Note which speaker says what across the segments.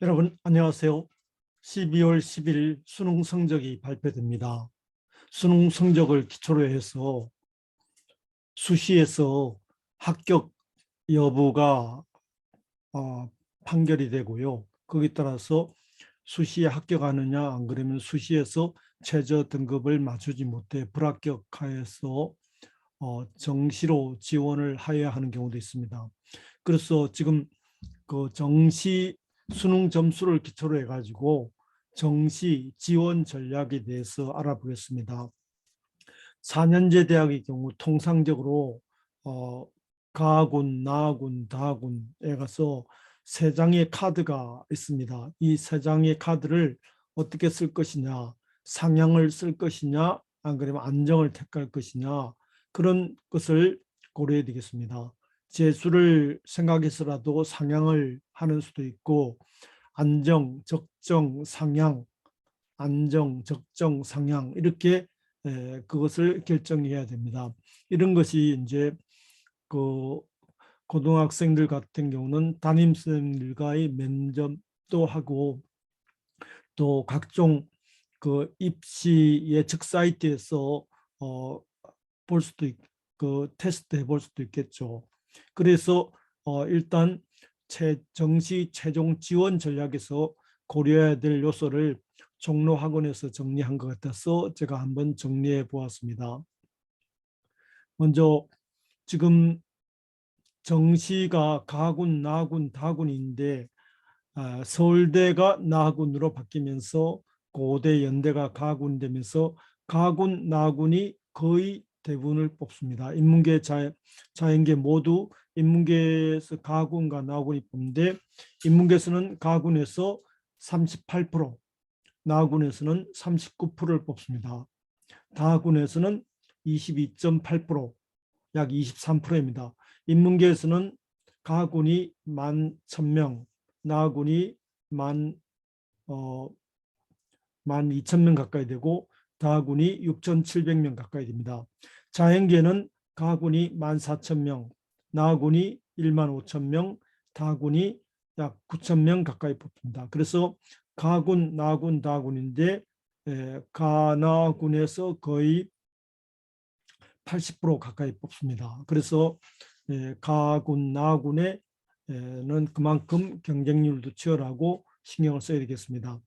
Speaker 1: 여러분 안녕하세요. 12월 10일 수능 성적이 발표됩니다. 수능 성적을 기초로 해서 수시에서 합격 여부가 판결이 되고요. 거기에 따라서 수시에 합격하느냐 안 그러면 수시에서 최저 등급을 맞추지 못해 불합격하여서 정시로 지원을 하여야 하는 경우도 있습니다. 그래서 지금 그 정시 수능 점수를 기초로 해가지고 정시 지원 전략에 대해서 알아보겠습니다. 4년제 대학의 경우 통상적으로 가군, 나군, 다군에 가서 세 장의 카드가 있습니다. 이 세 장의 카드를 어떻게 쓸 것이냐, 상향을 쓸 것이냐, 안 그러면 안정을 택할 것이냐, 그런 것을 고려해야 되겠습니다. 재수를 생각해서라도 상향을 하는 수도 있고, 안정, 적정, 상향, 안정, 적정, 상향 이렇게 그것을 결정해야 됩니다. 이런 것이 이제 그 고등학생들 같은 경우는 담임선생님들과의 면접도 하고 또 각종 그 입시 예측 사이트에서 볼 수도 그 테스트 해볼 수도 있겠죠. 그래서 일단 정시 최종 지원 전략에서 고려해야 될 요소를 종로 학원에서 정리한 것 같아서 제가 한번 정리해 보았습니다. 먼저 지금 정시가 가군, 나군, 다군인데 서울대가 나군으로 바뀌면서 고대, 연대가 가군 되면서 가군, 나군이 거의 대부분을 뽑습니다. 인문계, 자연계 모두 인문계에서 가군과 나군이 뽑는데 인문계에서는 가군에서 38%, 나군에서는 39%를 뽑습니다. 다군에서는 22.8%, 약 23%입니다. 인문계에서는 가군이 11,000명, 나군이 12,000명 가까이 되고 다군이 6,700명 가까이 됩니다. 자연계는 가군이 14,000명, 나군이 15,000명, 다군이 약 9,000명 가까이 뽑힙니다. 그래서 가군, 나군, 다군인데 가나군에서 거의 80% 가까이 뽑습니다. 그래서 가군, 나군에는 그만큼 경쟁률도 치열하고 신경을 써야 되겠습니다.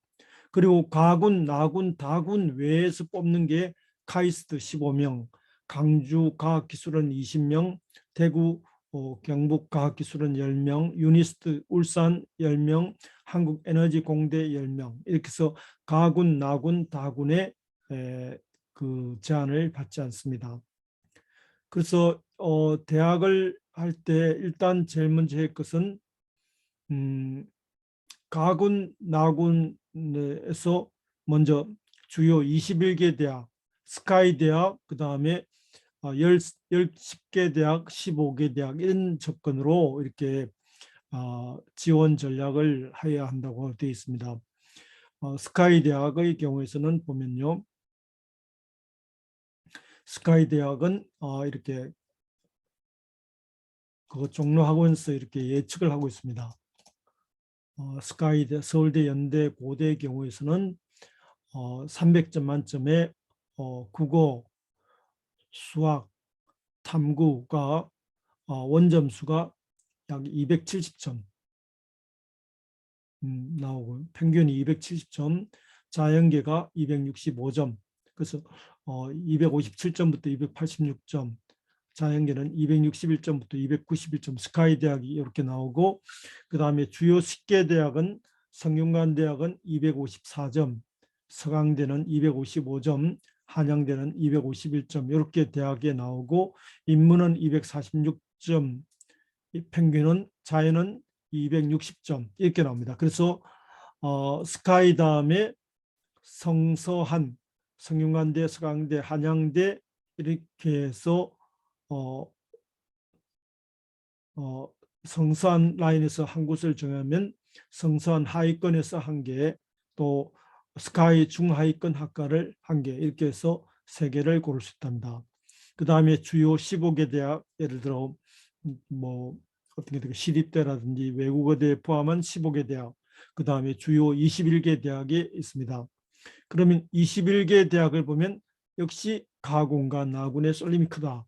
Speaker 1: 그리고 가군, 나군, 다군 외에서 뽑는 게 카이스트 15명, 강주 과학기술원 20명, 대구 경북과학기술원 10명, 유니스트 울산 10명, 한국에너지공대 10명 이렇게 해서 가군, 나군, 다군의 그 제한을 받지 않습니다. 그래서 대학을 할 때 일단 제일 먼저 할 것은 가군, 나군에서 먼저 주요 21개 대학, 스카이 대학, 그 다음에 10개 대학, 15개 대학 이런 접근으로 이렇게 지원 전략을 해야 한다고 되어 있습니다. 스카이 대학의 경우에서는 보면요. 스카이 대학은 이렇게 그 종로학원에서 이렇게 예측을 하고 있습니다. 스카이대, 서울대, 연대, 고대의 경우에서는 300점 만점에 국어, 수학, 탐구가 원점수가 약 270점 나오고 평균이 270점, 자연계가 265점, 그래서 257점부터 286점, 자연계는 261점부터 291점, 스카이 대학이 이렇게 나오고 그 다음에 주요 10개 대학은 성균관대학은 254점, 서강대는 255점, 한양대는 251점 이렇게 대학에 나오고 인문은 246점, 평균은 자연은 260점 이렇게 나옵니다. 그래서 스카이 다음에 성서한, 성균관대, 서강대, 한양대 이렇게 해서 어, 성서한 라인에서 한 곳을 정하면 성서한 하위권에서 한 개, 또 스카이 중하위권 학과를 한 개, 이렇게 해서 세 개를 고를 수 있답니다. 그 다음에 주요 15개 대학, 예를 들어 뭐 어떤 게 시립대라든지 외국어대 포함한 15개 대학, 그 다음에 주요 21개 대학이 있습니다. 그러면 21개 대학을 보면 역시 가군과 나군의 쏠림이 크다.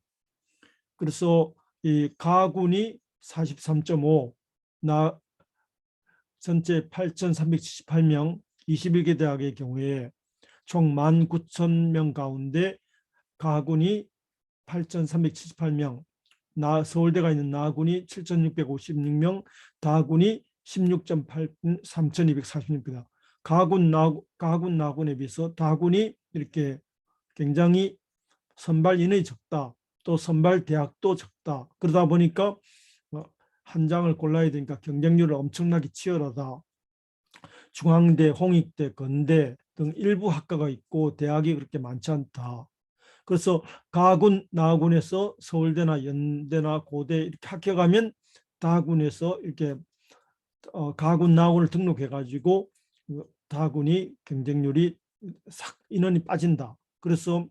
Speaker 1: 그래서 이 가군이 43.5, 나 전체 8,378명, 21개 대학의 경우에 총 19,000명 가운데 가군이 8,378명, 서울대가 있는 나군이 7,656명, 다군이 16.8, 3,246입니다. 가군, 나군에 비해서 다군이 이렇게 굉장히 선발 인원이 적다. 또 선발 대학도 적다. 그러다 보니까 한 장을 골라야 되니까 경쟁률은 엄청나게 치열하다. 중앙대, 홍익대, 건대 등 일부 학과가 있고 대학이 그렇게 많지 않다. 그래서 가군, 나군에서 서울대나 연대나 고대 이렇게 합격하면 다군에서 이렇게 가군, 나군을 등록해가지고 다군이 경쟁률이 싹 인원이 빠진다. 그래서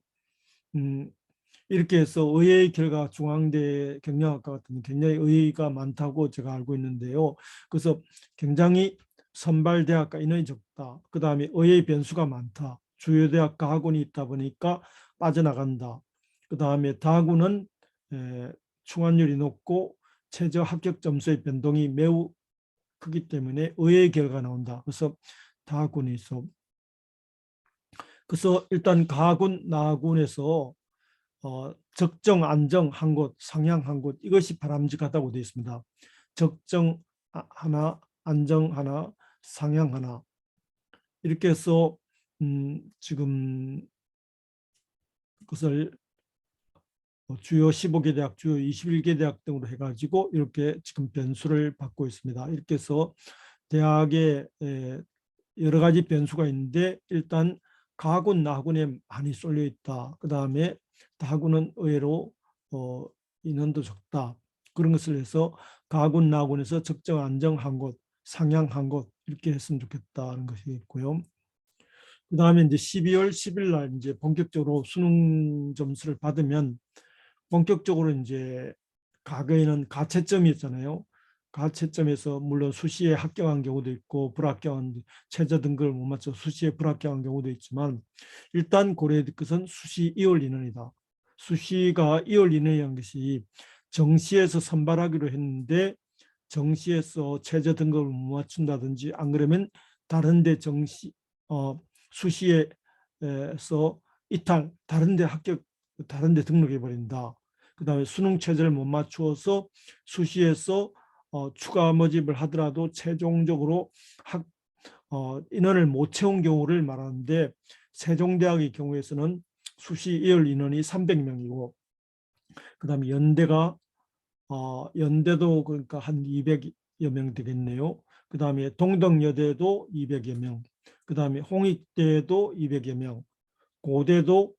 Speaker 1: 이렇게 해서 의외의 결과 중앙대 경영학과 같은 굉장히 의의가 많다고 제가 알고 있는데요. 그래서 굉장히 선발대학과 인원이 적다. 그 다음에 의외의 변수가 많다. 주요 대학과 학원이 있다 보니까 빠져나간다. 그 다음에 다군은 충원율이 높고 최저 합격 점수의 변동이 매우 크기 때문에 의외의 결과가 나온다. 그래서 다군이 있어. 그래서 일단 가군, 나군에서 적정, 안정 한 곳, 상향 한 곳, 이것이 바람직하다고 되어 있습니다. 적정 하나, 안정 하나, 상향 하나. 이렇게 해서 지금 그것을 주요 15개 대학, 주요 21개 대학 등으로 해가지고 이렇게 지금 변수를 받고 있습니다. 이렇게 해서 대학에 여러 가지 변수가 있는데 일단 가군, 나군에 많이 쏠려 있다. 그 다음에 다군은 의외로 인원도 적다. 그런 것을 해서 가군, 나군에서 적정, 안정 한 곳, 상향 한 곳 이렇게 했으면 좋겠다는 것이 있고요. 그 다음에 이제 12월 10일 날 이제 본격적으로 수능 점수를 받으면 본격적으로 이제 과거에는 가채점이었잖아요. 가채점에서 물론 수시에 합격한 경우도 있고 불합격한 최저 등급을 못 맞춰 수시에 불합격한 경우도 있지만 일단 고려해야 될 것은 수시 2월 인원이다. 수시가 2월 인원이라는 것이 정시에서 선발하기로 했는데 정시에서 최저 등급을 못 맞춘다든지 안 그러면 다른데 정시 수시에서 이탈 다른데 합격 다른데 등록해 버린다. 그 다음에 수능 최저를 못 맞추어서 수시에서 추가 모집을 하더라도 최종적으로 인원을 못 채운 경우를 말하는데 세종대학의 경우에서는 수시 2월 인원이 300명이고 그 다음에 연대도 그러니까 한 200여 명 되겠네요. 그 다음에 동덕여대도 200여 명, 그 다음에 홍익대도 200여 명, 고대도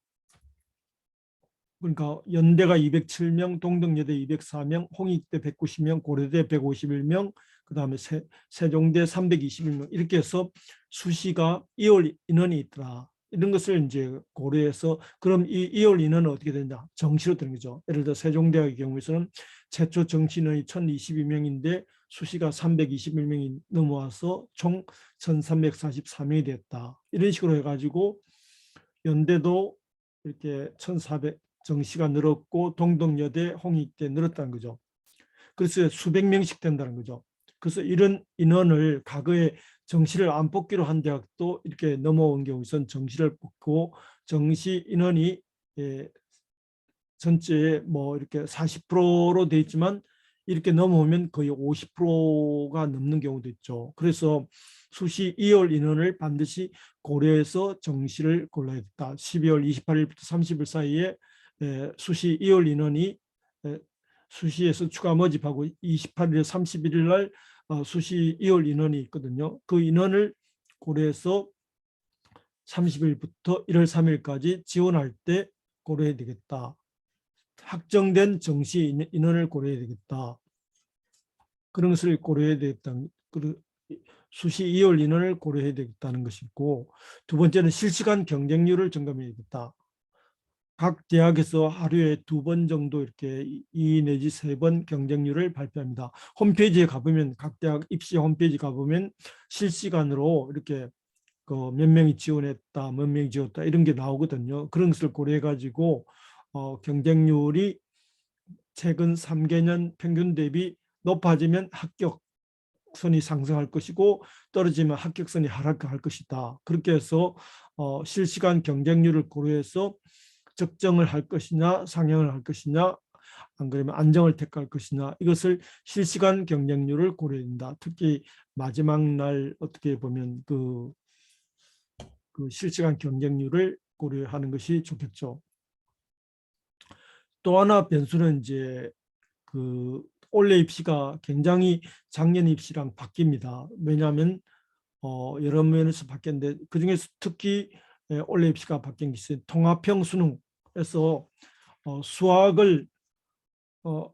Speaker 1: 그러니까 연대가 207명, 동덕여대 204명, 홍익대 190명, 고려대 151명, 그 다음에 세종대 321명 이렇게 해서 수시가 2월 인원이 있더라. 이런 것을 이제 고려해서 그럼 이 2월 인원은 어떻게 되냐? 정시로 되는 거죠. 예를 들어 세종대학의 경우에서는 최초 정시 인원이 1022명인데 수시가 321명이 넘어와서 총 1344명이 됐다. 이런 식으로 해가지고 연대도 이렇게 1400 정시가 늘었고 동덕여대, 홍익대 늘었다는 거죠. 그래서 수백 명씩 된다는 거죠. 그래서 이런 인원을 과거에 정시를 안 뽑기로 한 대학도 이렇게 넘어온 경우에는 정시를 뽑고 정시 인원이 전체에 뭐 이렇게 40%로 돼 있지만 이렇게 넘어오면 거의 50%가 넘는 경우도 있죠. 그래서 수시 2월 인원을 반드시 고려해서 정시를 골라야 겠다. 12월 28일부터 30일 사이에 수시 2월 인원이 수시에서 추가 모집하고 28일, 31일 날 수시 2월 인원이 있거든요. 그 인원을 고려해서 30일부터 1월 3일까지 지원할 때 고려해야 되겠다. 확정된 정시 인원을 고려해야 되겠다. 그런 것을 고려해야 되겠다. 수시 2월 인원을 고려해야 되겠다는 것이고 두 번째는 실시간 경쟁률을 점검해야 되겠다. 각 대학에서 하루에 2번 정도 이렇게 2 내지 3번 경쟁률을 발표합니다. 홈페이지에 가보면 각 대학 입시 홈페이지 가보면 실시간으로 이렇게 그 몇 명이 지원했다, 몇 명이 지원했다 이런 게 나오거든요. 그런 것을 고려해 가지고 경쟁률이 최근 3개년 평균 대비 높아지면 합격선이 상승할 것이고 떨어지면 합격선이 하락할 것이다. 그렇게 해서 실시간 경쟁률을 고려해서 적정을 할 것이냐 상향을 할 것이냐 안 그러면 안정을 택할 것이냐 이것을 실시간 경쟁률을 고려한다. 특히 마지막 날 어떻게 보면 그 실시간 경쟁률을 고려하는 것이 좋겠죠. 또 하나 변수는 이제 그 올해 입시가 굉장히 작년 입시랑 바뀝니다. 왜냐하면 여러 면에서 바뀌었는데 그중에서 특히 올해 입시가 바뀐 게 있어요. 통합형 수능에서 수학을 어,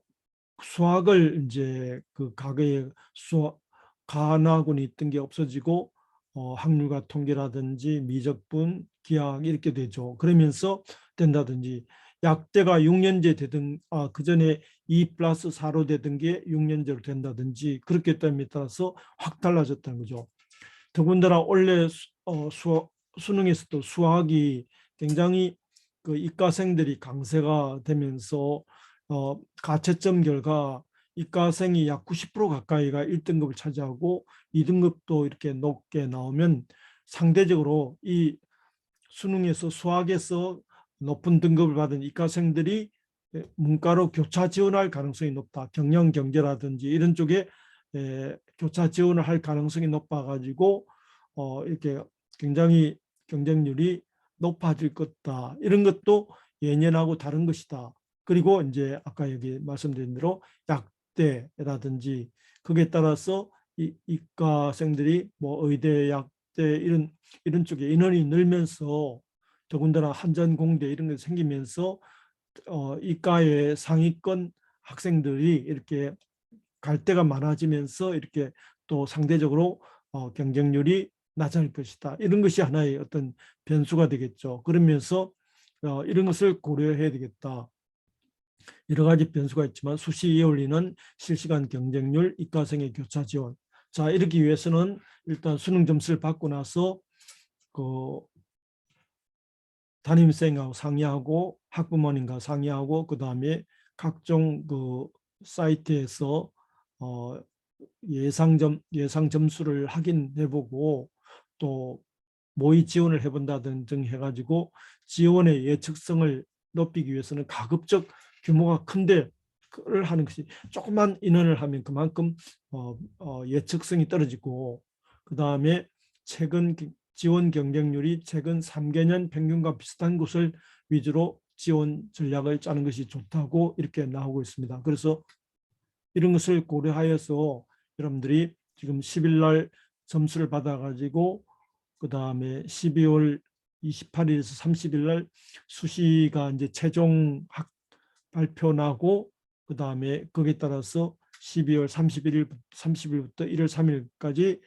Speaker 1: 수학을 이제 그 과거에 수학 가나군이 있던 게 없어지고 학률과 통계라든지 미적분, 기하학 이렇게 되죠. 그러면서 된다든지 약대가 6년제 되든 그 전에 2 플러스 4로 되던 게 6년제로 된다든지 그렇게 됨에 따라서 확 달라졌다는 거죠. 더군다나 원래 수능에서도 수학이 굉장히 그 이과생들이 강세가 되면서 가채점 결과 이과생이 약 90% 가까이가 1등급을 차지하고 2등급도 이렇게 높게 나오면 상대적으로 이 수능에서 수학에서 높은 등급을 받은 이과생들이 문과로 교차 지원할 가능성이 높다. 경영 경제라든지 이런 쪽에 교차 지원을 할 가능성이 높아가지고 이렇게 굉장히 경쟁률이 높아질 것다. 이런 것도 예년하고 다른 것이다. 그리고 이제 아까 여기 말씀드린 대로 약대라든지 거기에 따라서 이과생들이 뭐 의대, 약대 이런 쪽에 인원이 늘면서 더군다나 한전공대 이런 게 생기면서 이과의 상위권 학생들이 이렇게 갈 데가 많아지면서 이렇게 또 상대적으로 경쟁률이 낮아질 것이다. 이런 것이 하나의 어떤 변수가 되겠죠. 그러면서 이런 것을 고려해야 되겠다. 여러 가지 변수가 있지만 수시에 올리는 실시간 경쟁률, 이과생의 교차 지원. 자, 이러기 위해서는 일단 수능 점수를 받고 나서 그 담임생하고 상의하고 학부모님과 상의하고 그 다음에 각종 그 사이트에서 예상 점수를 확인해보고 또 모의 지원을 해본다든 등 해가지고 지원의 예측성을 높이기 위해서는 가급적 규모가 큰데 를 하는 것이 조그만 인원을 하면 그만큼 예측성이 떨어지고 그 다음에 최근 지원 경쟁률이 최근 3개년 평균과 비슷한 곳을 위주로 지원 전략을 짜는 것이 좋다고 이렇게 나오고 있습니다. 그래서 이런 것을 고려하여서 여러분들이 지금 10일 날 점수를 받아가지고 그 다음에 12월 28일에서 30일 날 수시가 이제 최종 발표 나고 그 다음에 거기에 따라서 12월 30일부터 1월 3일까지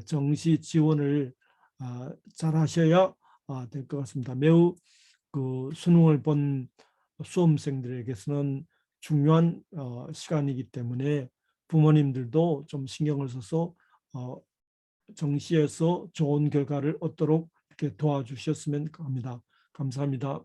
Speaker 1: 정시 지원을 잘 하셔야 될 것 같습니다. 매우 그 수능을 본 수험생들에게서는 중요한 시간이기 때문에 부모님들도 좀 신경을 써서 정시에서 좋은 결과를 얻도록 이렇게 도와주셨으면 합니다. 감사합니다.